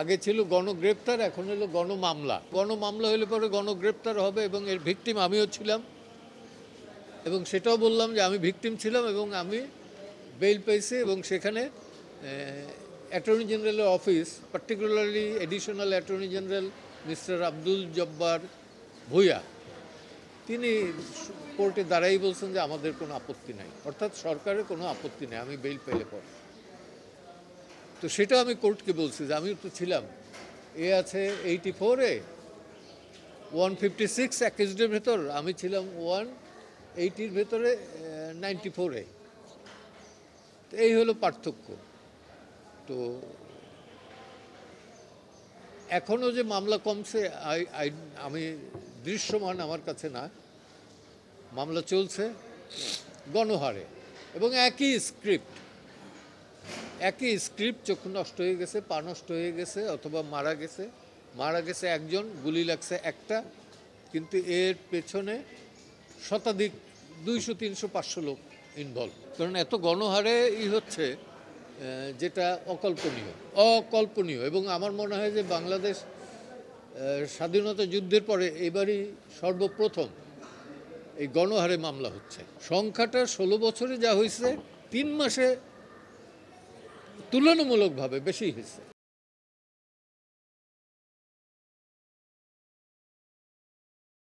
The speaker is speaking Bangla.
আগে ছিল গণগ্রেপ্তার, এখন হলো গণমামলা। গণমামলা হলে পরে গণগ্রেপ্তার হবে এবং এর ভিকটিম আমিও ছিলাম, এবং সেটাও বললাম যে আমি ভিকটিম ছিলাম এবং আমি বেইল পেয়েছি। এবং সেখানে অ্যাটর্নি জেনারেলের office, particularly additional attorney general mister Abdul Jabbar Bhuiyan, তিনি কোর্টে দাঁড়াই বলছেন যে আমাদের কোনো আপত্তি নাই, অর্থাৎ সরকারের কোনো আপত্তি নেই আমি বেইল পেলে পর। তো সেটা আমি কোর্টকে বলছি যে আমি তো ছিলাম, এ আছে 84-এ, 156 অ্যাকিউজডের ভেতর, আমি ছিলাম 180-র ভেতরে 94-এ। তো এই হলো পার্থক্য। তো এখনও যে মামলা কমছে আমি দৃশ্যমান আমার কাছে না, মামলা চলছে গণহারে এবং একই স্ক্রিপ্ট, চক্ষু নষ্ট হয়ে গেছে, পা নষ্ট হয়ে গেছে অথবা মারা গেছে একজন, গুলি লাগছে একটা, কিন্তু এর পেছনে শতাধিক 200, 300, 500 লোক ইনভলভ। কারণ এত গণহারে হচ্ছে যেটা অকল্পনীয়। এবং আমার মনে হয় যে বাংলাদেশ স্বাধীনতা যুদ্ধের পরে এবারই সর্বপ্রথম এই গণহারে মামলা হচ্ছে। সংখ্যাটা 16 বছরে যা হয়েছে, 3 মাসে তুলনামূলকভাবে বেশি হয়েছে।